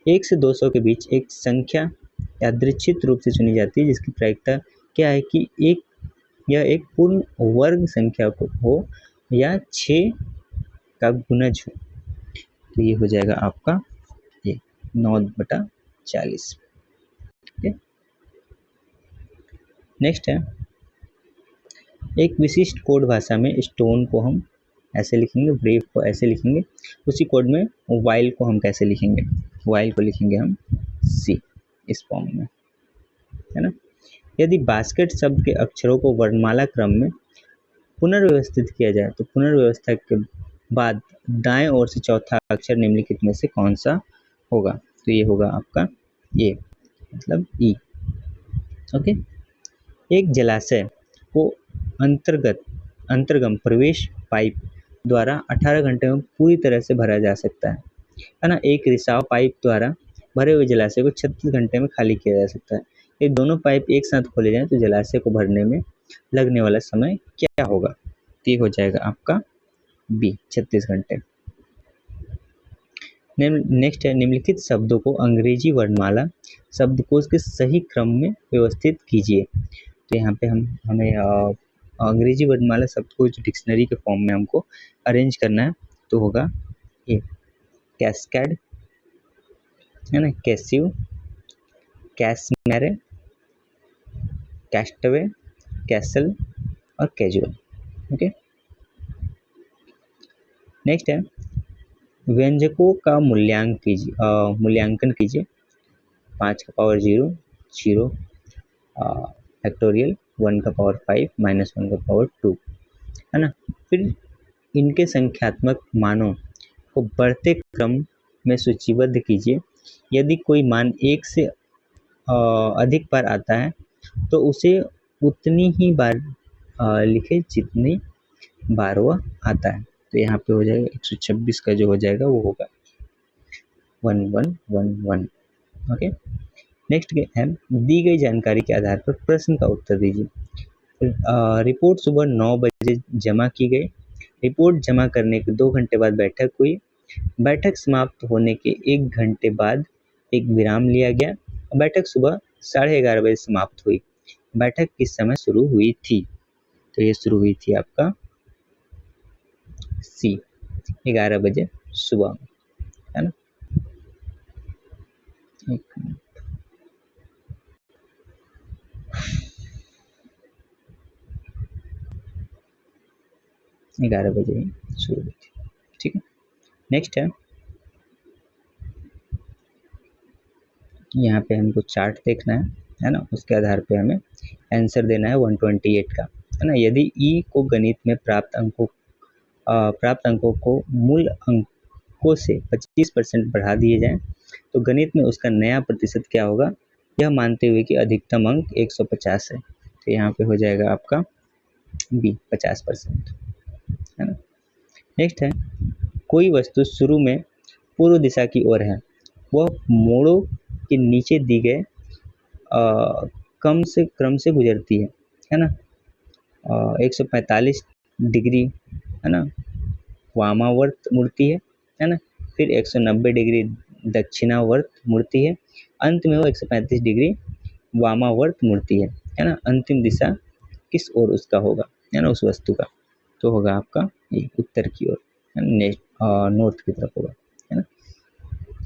1 से 200 के बीच एक संख्या यादृच्छिक रूप से चुनी जाती है जिसकी प्रायिकता क्या है कि यह एक पूर्ण वर्ग संख्या को हो या 6 का गुणज हो। तो ये हो जाएगा आपका ये 9/40। ओके, नेक्स्ट है एक विशिष्ट कोड भाषा में स्टोन को हम ऐसे लिखेंगे, ब्रेव को ऐसे लिखेंगे, उसी कोड में वाइल को हम कैसे लिखेंगे? वाइल को लिखेंगे हम सी, इस फॉर्म में, है ना। यदि बास्केट शब्द के अक्षरों को वर्णमाला क्रम में पुनर्व्यवस्थित किया जाए तो पुनर्व्यवस्था के बाद दाएं ओर से चौथा अक्षर निम्नलिखित में से कौन सा होगा? तो ये होगा आपका ए, मतलब ई। ओके, एक जलाशय को अंतर्गम प्रवेश पाइप द्वारा 18 घंटे में पूरी तरह से भरा जा सकता है ना। एक रिसाव पाइप द्वारा भरे हुए जलाशय को 36 घंटे में खाली किया जा सकता है। ये दोनों पाइप एक साथ खोले जाएं तो जलाशय को भरने में लगने वाला समय क्या होगा? तो ये हो जाएगा आपका बी, 36 घंटे। नेक्स्ट है निम्नलिखित शब्दों को अंग्रेजी वर्णमाला शब्दकोश के सही क्रम में व्यवस्थित कीजिए। तो यहाँ पे हमें अंग्रेजी वर्णमाला शब्दकोश डिक्शनरी के फॉर्म में हमको अरेंज करना है। तो होगा ये कैस्केड, है ना, कैसिव, कैसमेरे, कैस्टवे, कैसल और कैजुअल। ओके, नेक्स्ट है व्यंजकों का मूल्यांकन कीजिए। 5 का पावर 0, 0 फैक्टोरियल, 1 का पावर 5, -1 का पावर 2, है ना। फिर इनके संख्यात्मक मानों को बढ़ते क्रम में सूचीबद्ध कीजिए। यदि कोई मान 1 से अधिक बार आता है तो उसे उतनी ही बार लिखे जितनी बार वह आता है। तो यहाँ पे हो जाएगा 126 का जो हो जाएगा वो होगा 1111। ओके, नेक्स्ट है दी गई जानकारी के आधार पर प्रश्न का उत्तर दीजिए। रिपोर्ट सुबह 9 बजे जमा की गई। रिपोर्ट जमा करने के 2 घंटे बाद बैठक हुई। बैठक समाप्त होने के 1 घंटे बाद एक विराम लिया गया। बैठक सुबह 11:30 बजे समाप्त हुई। बैठक किस समय शुरू हुई थी? तो ये शुरू हुई थी आपका सी, 11 बजे सुबह में, है ना। 11 बजे ही शुरू हुई थी। ठीक है, नेक्स्ट है यहाँ पे हमको चार्ट देखना है ना, उसके आधार पे हमें आंसर देना है 128 का, है ना। यदि ई को गणित में प्राप्त अंकों को मूल अंकों से 25% बढ़ा दिए जाएं तो गणित में उसका नया प्रतिशत क्या होगा, यह मानते हुए कि अधिकतम अंक 150 है। तो यहाँ पे हो जाएगा आपका बी, 50%, है ना। नेक्स्ट है कोई वस्तु शुरू में पूर्व दिशा की ओर है, वह मोड़ों के नीचे दी गए क्रम से गुजरती है ना। 145 डिग्री है ना वामावर्त मुड़ती है ना। फिर 190 डिग्री दक्षिणावर्त मुड़ती है। अंत में वो 135 डिग्री वामावर्त मुड़ती है ना। अंतिम दिशा किस ओर उसका होगा, है ना, उस वस्तु का, तो होगा आपका ये उत्तर की ओर, नॉर्थ की तरफ होगा, है ना।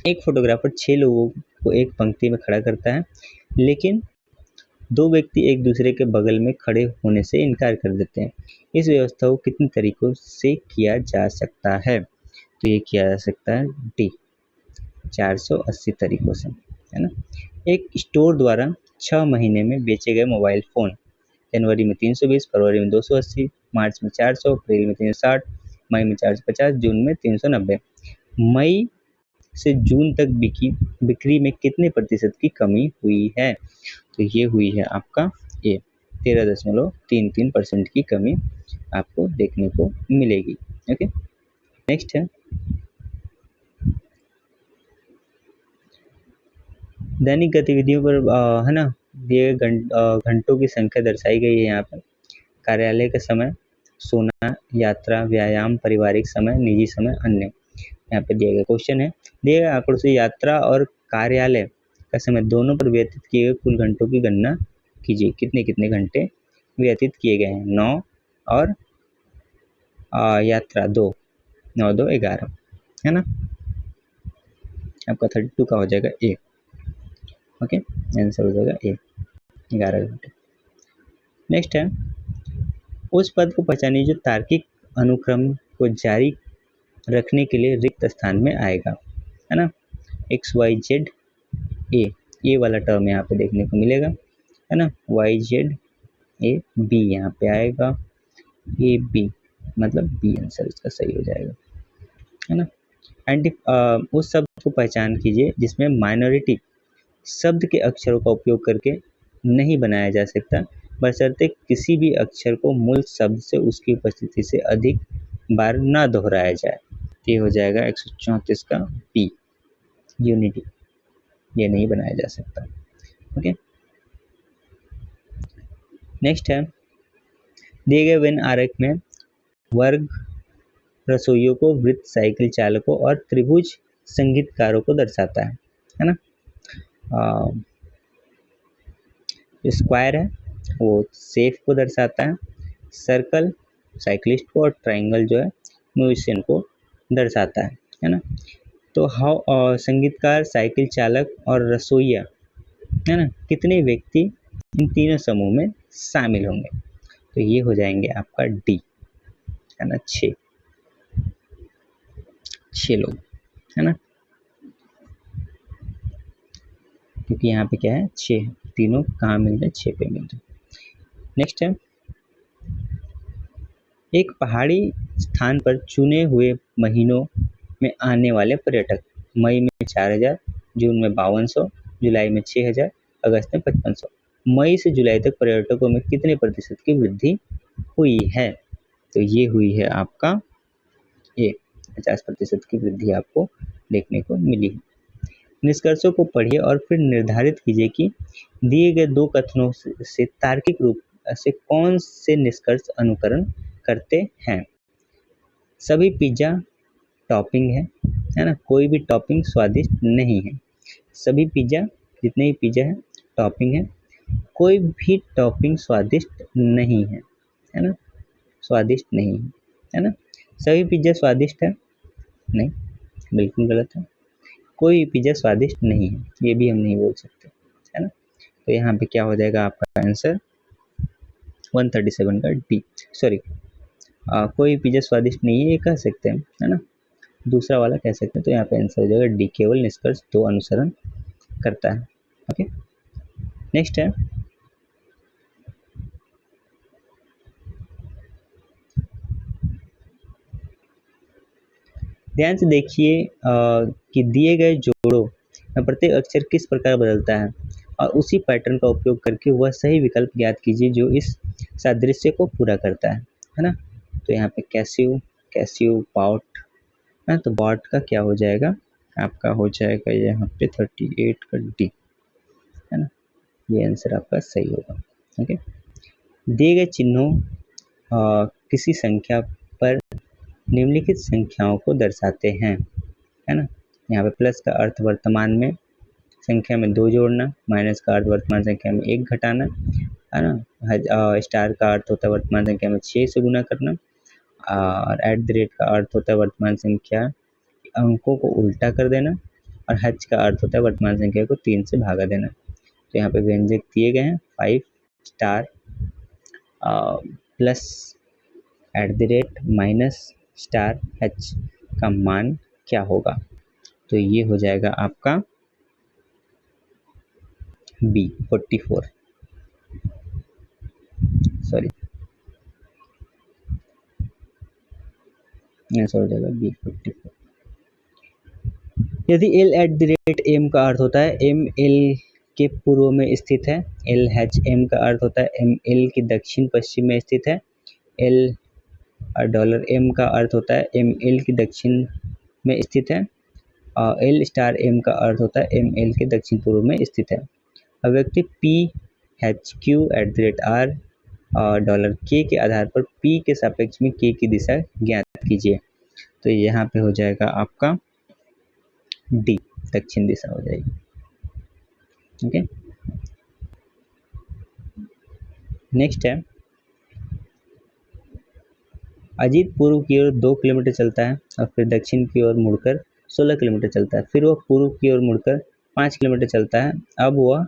एक फोटोग्राफर 6 लोगों को एक पंक्ति में खड़ा करता है, लेकिन 2 व्यक्ति एक दूसरे के बगल में खड़े होने से इनकार कर देते हैं। इस व्यवस्था को कितने तरीकों से किया जा सकता है, तो ये किया जा सकता है डी 480 तरीकों से, है ना। एक स्टोर द्वारा 6 महीने में बेचे गए मोबाइल फ़ोन जनवरी में 320, फरवरी में 280, मार्च में 400, अप्रैल में 360, मई में 450, जून में 390। मई से जून तक बिक्री में कितने प्रतिशत की कमी हुई है, तो ये हुई है आपका ये 13.33% की कमी आपको देखने को मिलेगी। ओके, नेक्स्ट है दैनिक गतिविधियों पर है ना दिए घंटों की संख्या दर्शाई गई है यहाँ पर। कार्यालय का समय, सोना, यात्रा, व्यायाम, पारिवारिक समय, निजी समय, अन्य। यहाँ पे दिया गया क्वेश्चन है, दिए गए आंकड़ों से यात्रा और कार्यालय का समय दोनों पर व्यतीत किए गए कुल घंटों की गणना कीजिए। कितने कितने घंटे व्यतीत किए गए हैं। 9 और यात्रा 2, 9 2 11, है ना। आपका 32 का हो जाएगा ए। ओके, आंसर हो जाएगा ए, 11 घंटे। नेक्स्ट है, उस पद को पहचानिए जो तार्किक अनुक्रम को जारी रखने के लिए रिक्त स्थान में आएगा, है ना। XYZ ए वाला टर्म यहाँ पे देखने को मिलेगा, है ना। YZ A B यहाँ पे आएगा, AB मतलब बी आंसर इसका सही हो जाएगा, है ना। एंड उस शब्द को पहचान कीजिए जिसमें माइनॉरिटी शब्द के अक्षरों का उपयोग करके नहीं बनाया जा सकता, बशर्ते किसी भी अक्षर को मूल शब्द से उसकी उपस्थिति से अधिक बार न दोहराया जाए। ये हो जाएगा 134 का बी, यूनिटी, ये नहीं बनाया जा सकता। ओके, नेक्स्ट है, दिए गए वेन आरेख में वर्ग रसोइयों को, वृत्त साइकिल चालकों और त्रिभुज संगीतकारों को दर्शाता है ना। स्क्वायर है वो सेफ को दर्शाता है, सर्कल साइकिलिस्ट को, और ट्रायंगल जो है म्यूजिशियन को दर्शाता है ना। तो संगीतकार, साइकिल चालक और रसोइया, है ना, कितने व्यक्ति इन तीनों समूह में शामिल होंगे, तो ये हो जाएंगे आपका डी, है ना, 6 लोग, है ना, क्योंकि यहाँ पे क्या है 6, तीनों कहाँ मिल रहे, 6 पे मिल रहे। नेक्स्ट है, एक पहाड़ी स्थान पर चुने हुए महीनों में आने वाले पर्यटक, मई में 4000, जून में 5200, जुलाई में 6000, अगस्त में 5500। मई से जुलाई तक पर्यटकों में कितने प्रतिशत की वृद्धि हुई है, तो ये हुई है आपका ये 50% की वृद्धि आपको देखने को मिली है। निष्कर्षों को पढ़िए और फिर निर्धारित कीजिए कि दिए गए 2 कथनों से तार्किक रूप से कौन से निष्कर्ष अनुकरण करते हैं। सभी पिज्जा टॉपिंग है ना, कोई भी टॉपिंग स्वादिष्ट नहीं है। सभी पिज्जा, जितने भी पिज्जा है टॉपिंग है, कोई भी टॉपिंग स्वादिष्ट नहीं है ना, स्वादिष्ट नहीं है ना। सभी पिज्जा स्वादिष्ट है, नहीं, बिल्कुल गलत है। कोई पिज्जा स्वादिष्ट नहीं है, ये भी हम नहीं बोल सकते, है ना। तो यहाँ पे क्या हो जाएगा आपका आंसर 137 का डी, सॉरी, कोई पिज्जा स्वादिष्ट नहीं है ये कह सकते हैं, है ना, दूसरा वाला कह सकते हैं। तो यहाँ पे आंसर हो जाएगा डी, केवल निष्कर्ष 2 अनुसरण करता है। ओके, नेक्स्ट है, ध्यान से देखिए कि दिए गए जोड़ों में प्रत्येक अक्षर किस प्रकार बदलता है और उसी पैटर्न का उपयोग करके वह सही विकल्प ज्ञात कीजिए जो इस सादृश्य को पूरा करता है ना। तो यहाँ पे कैसियो बाउट है, तो बाउट का क्या हो जाएगा आपका, हो जाएगा यहाँ पे 38 का डी, है ना। ये आंसर आपका सही होगा। ओके, दिए गए चिन्हों किसी संख्या पर निम्नलिखित संख्याओं को दर्शाते हैं, है ना। यहाँ पे प्लस का अर्थ वर्तमान में संख्या में 2 जोड़ना, माइनस का अर्थ वर्तमान संख्या में 1 घटाना, है ना। स्टार का अर्थ होता है वर्तमान संख्या में 6 से गुना करना, और एट द रेट का अर्थ होता है वर्तमान संख्या अंकों को उल्टा कर देना, और हज का अर्थ होता है वर्तमान संख्या को 3 से भागा देना। तो यहाँ पे व्यंजक दिए गए हैं 5 star plus eight the rate minus star H का मान क्या होगा। तो ये हो जाएगा आपका बी 44, सॉरी आंसर हो जाएगा बी 44। यदि L at the rate M का अर्थ होता है एम एल के पूर्व में स्थित है, एल एच एम का अर्थ होता है एम एल की दक्षिण पश्चिम में स्थित है, एल डॉलर एम का अर्थ होता है एम एल की दक्षिण में स्थित है, और एल स्टार एम का अर्थ होता है एम एल के दक्षिण पूर्व में स्थित है। अभिव्यक्ति P H Q at the rate R और डॉलर के आधार पर पी के सापेक्ष में के की दिशा ज्ञात कीजिए। तो यहाँ पे हो जाएगा आपका डी दक्षिण दिशा हो जाएगी। ओके, नेक्स्ट है अजीत पूर्व की ओर 2 किलोमीटर चलता है और फिर दक्षिण की ओर मुड़कर 16 किलोमीटर चलता है, फिर वह पूर्व की ओर मुड़कर 5 किलोमीटर चलता है। अब वह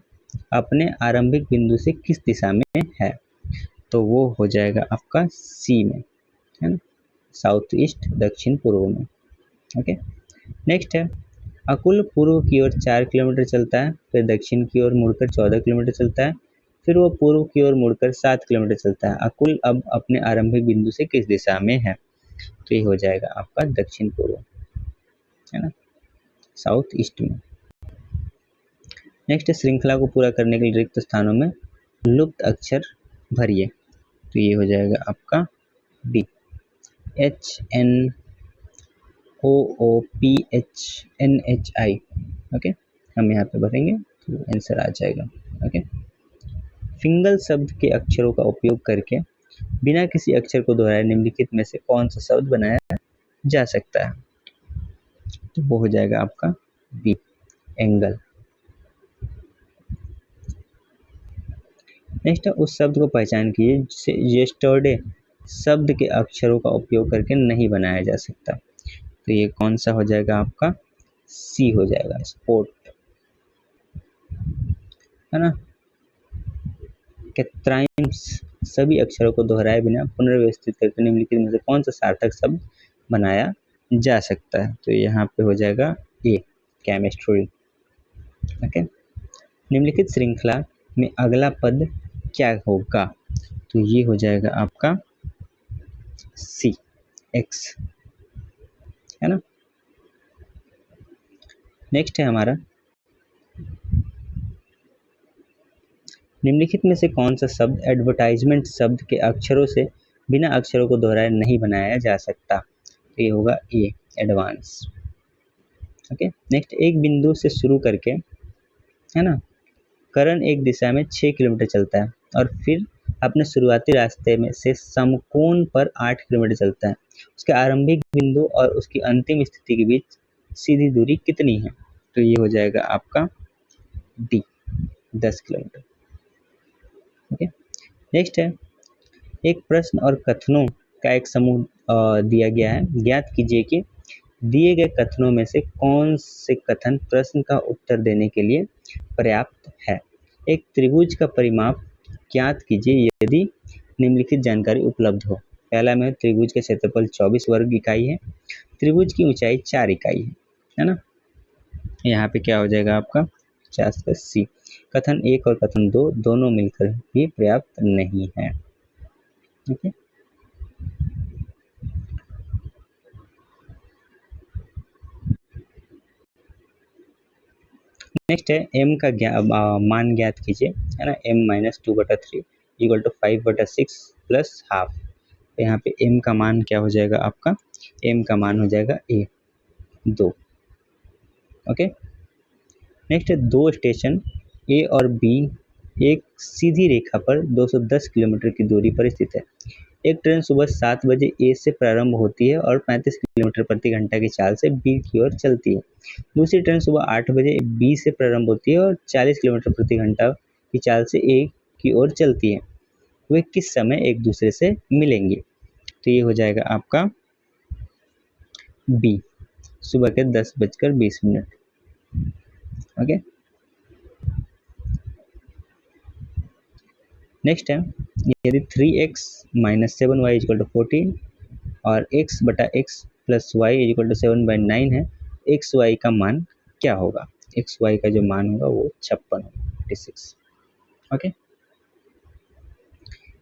अपने आरंभिक बिंदु से किस दिशा में है। तो वो हो जाएगा आपका सी में, है ना, साउथ ईस्ट दक्षिण पूर्व में। ओके, नेक्स्ट है अकुल पूर्व की ओर 4 किलोमीटर चलता है, फिर दक्षिण की ओर मुड़कर 14 किलोमीटर चलता है, फिर वो पूर्व की ओर मुड़कर 7 किलोमीटर चलता है। अकुल अब अपने आरंभिक बिंदु से किस दिशा में है। तो ये हो जाएगा आपका दक्षिण पूर्व, है ना, साउथ ईस्ट में। नेक्स्ट श्रृंखला को पूरा करने के लिए रिक्त स्थानों में लुप्त अक्षर भरिए। तो ये हो जाएगा आपका B H N O O P H N H I. Okay, हम यहाँ पे भरेंगे तो आंसर आ जाएगा। ओके, फिंगल शब्द के अक्षरों का उपयोग करके बिना किसी अक्षर को दोहराए निम्नलिखित में से कौन सा शब्द बनाया जा सकता है। तो वो हो जाएगा आपका बी एंगल। नेक्स्ट है उस शब्द को पहचान कीजिए जिसे येस्टरडे शब्द के अक्षरों का उपयोग करके नहीं बनाया जा सकता। तो ये कौन सा हो जाएगा आपका सी हो जाएगा स्पोर्ट, है ना। कैत्राइम्स सभी अक्षरों को दोहराए बिना पुनर्व्यवस्थित करके निम्नलिखित में से कौन सा सार्थक शब्द बनाया जा सकता है। तो यहाँ पे हो जाएगा ए केमिस्ट्री। ओके, निम्नलिखित श्रृंखला में अगला पद क्या होगा। तो ये हो जाएगा आपका सी एक्स, है ना। नेक्स्ट है हमारा निम्नलिखित में से कौन सा शब्द एडवर्टाइजमेंट शब्द के अक्षरों से बिना अक्षरों को दोहराए नहीं बनाया जा सकता। तो ये होगा ए एडवांस। ओके, नेक्स्ट एक बिंदु से शुरू करके, है ना, करण एक दिशा में 6 किलोमीटर चलता है और फिर अपने शुरुआती रास्ते में से समकोण पर 8 किलोमीटर चलता है। उसके आरंभिक बिंदु और उसकी अंतिम स्थिति के बीच सीधी दूरी कितनी है। तो ये हो जाएगा आपका डी 10 किलोमीटर। ओके, नेक्स्ट है एक प्रश्न और कथनों का एक समूह दिया गया है। ज्ञात कीजिए कि दिए गए कथनों में से कौन से कथन प्रश्न का उत्तर देने के लिए पर्याप्त है। एक त्रिभुज का परिमाप ज्ञात कीजिए यदि निम्नलिखित जानकारी उपलब्ध हो। पहला में त्रिभुज का क्षेत्रफल 24 वर्ग इकाई है, त्रिभुज की ऊंचाई 4 इकाई है ना। यहाँ पे क्या हो जाएगा आपका 50 का सी। कथन 1 और कथन 2 दोनों मिलकर भी पर्याप्त नहीं है। ओके, नेक्स्ट है m का मान ज्ञात कीजिए, है ना। m - 2/3 equal to 5/6 plus half. तो यहाँ पे m का मान क्या हो जाएगा आपका, m का मान हो जाएगा a 2। ओके, नेक्स्ट है दो स्टेशन a और b एक सीधी रेखा पर 210 किलोमीटर की दूरी पर स्थित है। एक ट्रेन सुबह 7 बजे ए से प्रारंभ होती है और 35 किलोमीटर प्रति घंटा की चाल से बी की ओर चलती है। दूसरी ट्रेन सुबह 8 बजे बी से प्रारंभ होती है और 40 किलोमीटर प्रति घंटा की चाल से ए की ओर चलती है। वे किस समय एक दूसरे से मिलेंगे? तो ये हो जाएगा आपका बी, सुबह के 10:20। ओके, नेक्स्ट है, यदि 3x - 7y = 14 और x बटा x प्लस y = 7/9 है, एक्स वाई का मान क्या होगा? एक्स वाई का जो मान होगा वो 56 होगा, 56। ओके,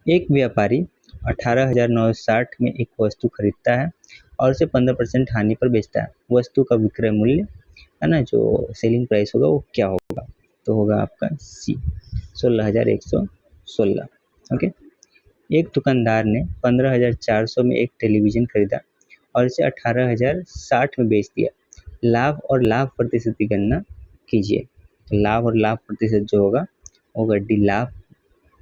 एक व्यापारी 18,960 में एक वस्तु खरीदता है और उसे 15% हानि पर बेचता है। वस्तु का विक्रय मूल्य है ना, जो सेलिंग प्राइस होगा वो क्या होगा? तो होगा आपका सी, 16,116। ओके, एक दुकानदार ने 15,400 में एक टेलीविज़न खरीदा और इसे 18,060 में बेच दिया। लाभ और लाभ प्रतिशत की गणना कीजिए। तो लाभ और लाभ प्रतिशत जो होगा डी, लाभ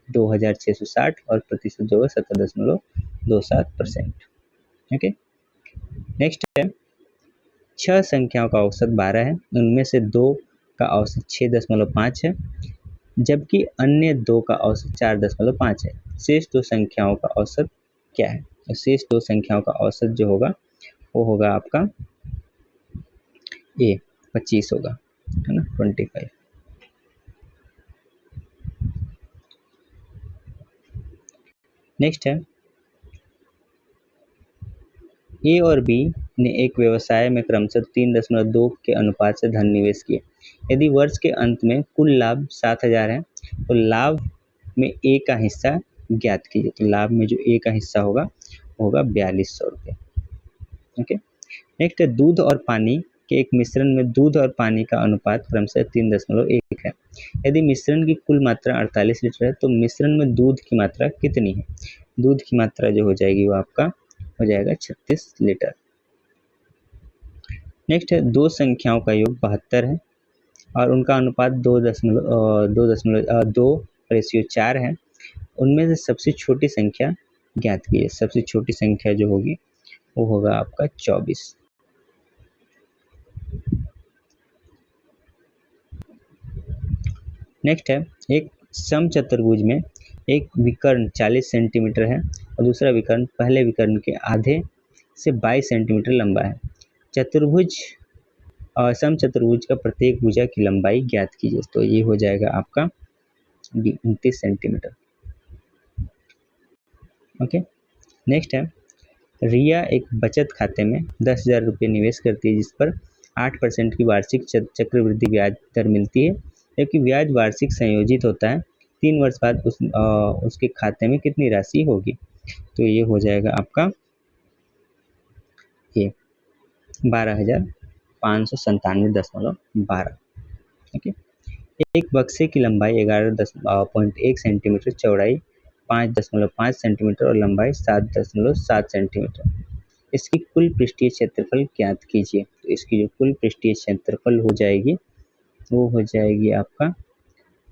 2,660 और प्रतिशत जो होगा 17.27%। ओके, नेक्स्ट है, 6 संख्याओं का औसत 12 है, उनमें से 2 का औसत 6.5 है, जबकि अन्य 2 का औसत 4.5 है। शेष 2 संख्याओं का औसत क्या है? तो शेष 2 संख्याओं का औसत जो होगा वो होगा आपका ए, 25 होगा, है ना, 25। नेक्स्ट है, ए और बी ने एक व्यवसाय में क्रमशः 3.2 के अनुपात से धन निवेश किए। यदि वर्ष के अंत में कुल लाभ 7,000 है तो लाभ में ए का हिस्सा ज्ञात कीजिए। तो लाभ में जो ए का हिस्सा होगा 4,200 रुपये। ओके, नेक्स्ट है, दूध और पानी के एक मिश्रण में दूध और पानी का अनुपात क्रमशः 3.1 है। यदि मिश्रण की कुल मात्रा 48 लीटर है तो मिश्रण में दूध की मात्रा कितनी है? दूध की मात्रा जो हो जाएगी वो आपका हो जाएगा 36 लीटर। नेक्स्ट है, 2 संख्याओं का योग 72 है और उनका अनुपात 2:4 है। उनमें से सबसे छोटी संख्या ज्ञात कीजिए। सबसे छोटी संख्या जो होगी वो होगा आपका 24। नेक्स्ट है, एक समचतुर्भुज में एक विकर्ण 40 सेंटीमीटर है और दूसरा विकर्ण पहले विकर्ण के आधे से 22 सेंटीमीटर लंबा है। चतुर्भुज समचतुर्भुज का प्रत्येक भुजा की लंबाई ज्ञात कीजिए। तो ये हो जाएगा आपका 29 सेंटीमीटर। ओके, नेक्स्ट है, रिया एक बचत खाते में 10,000 रुपये निवेश करती है जिस पर 8% की वार्षिक चक्रवृद्धि ब्याज दर मिलती है, जबकि ब्याज वार्षिक संयोजित होता है। 3 वर्ष बाद उसके खाते में कितनी राशि होगी? तो ये हो जाएगा आपका ये 12,597.12। ओके, एक बक्से की लंबाई 11.1 सेंटीमीटर, चौड़ाई 5.5 सेंटीमीटर और लंबाई 7.7 सेंटीमीटर। इसकी कुल पृष्ठीय क्षेत्रफल ज्ञात कीजिए। तो इसकी जो कुल पृष्ठीय क्षेत्रफल हो जाएगी वो हो जाएगी आपका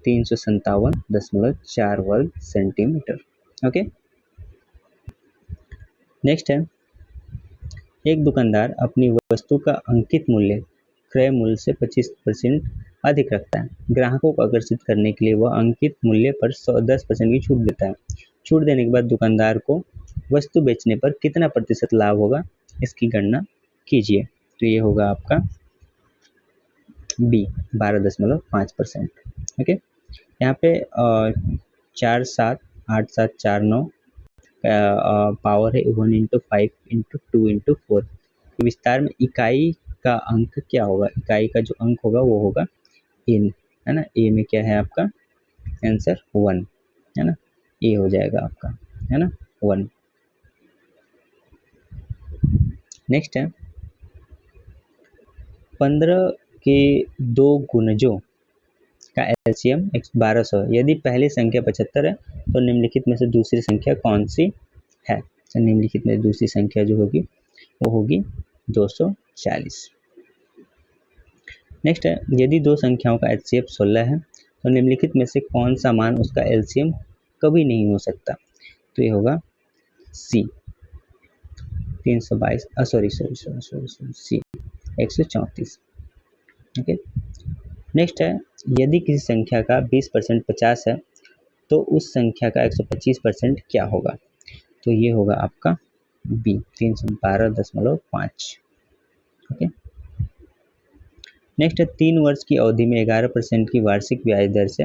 357.4 वर्ग सेंटीमीटर। ओके, नेक्स्ट है, एक दुकानदार अपनी वस्तु का अंकित मूल्य क्रय मूल्य से 25% अधिक रखता है। ग्राहकों को आकर्षित करने के लिए वह अंकित मूल्य पर 10% की छूट देता है। छूट देने के बाद दुकानदार को वस्तु बेचने पर कितना प्रतिशत लाभ होगा? इसकी गणना कीजिए। तो ये होगा आपका बी, 12.5%। ओके, यहाँ पे 4 7 8 7 4 9 पावर है 1/5 × 2 × 4। विस्तार में इकाई का अंक क्या होगा? इकाई का जो अंक होगा वो होगा n, है ना। ए में क्या है आपका आंसर 1, है ना। ये हो जाएगा आपका, है ना, 1। नेक्स्ट है, 15 के 2 गुणजों का एलसीएम 1200। यदि पहली संख्या 75 है तो निम्नलिखित में से दूसरी संख्या कौन सी है? तो निम्नलिखित में दूसरी संख्या जो होगी वो होगी 240। नेक्स्ट है, यदि 2 संख्याओं का एचसीएफ 16 है तो निम्नलिखित में से कौन सा मान उसका एलसीएम कभी नहीं हो सकता? तो ये होगा सी 322, सॉरी सी 134। ओके, नेक्स्ट है, यदि किसी संख्या का 20% 50 है तो उस संख्या का 125% क्या होगा? तो ये होगा आपका बी 312.5। ओके, नेक्स्ट है, 3 वर्ष की अवधि में 11% की वार्षिक ब्याज दर से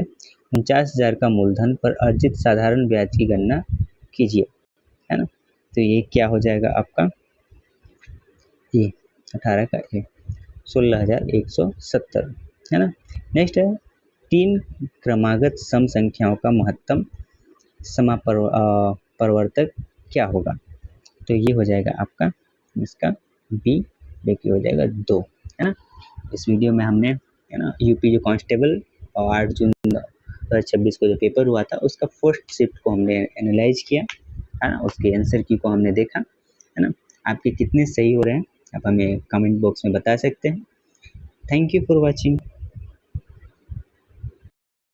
49,000 का मूलधन पर अर्जित साधारण ब्याज की गणना कीजिए, है ना। तो ये क्या हो जाएगा आपका ए 18 का ए 16,170, है ना। नेक्स्ट है, 3 क्रमागत सम संख्याओं का महत्तम समापरिवर्तक क्या होगा? तो ये हो जाएगा आपका इसका बी, देखिए हो जाएगा 2, है ना। इस वीडियो में हमने, है ना, यूपी जो कांस्टेबल और 8 जून 2026 को जो पेपर हुआ था उसका फर्स्ट शिफ्ट को हमने एनालाइज किया, है ना, उसके आंसर की को हमने देखा, है ना। आपके कितने सही हो रहे हैं आप हमें कमेंट बॉक्स में बता सकते हैं। Thank you for watching.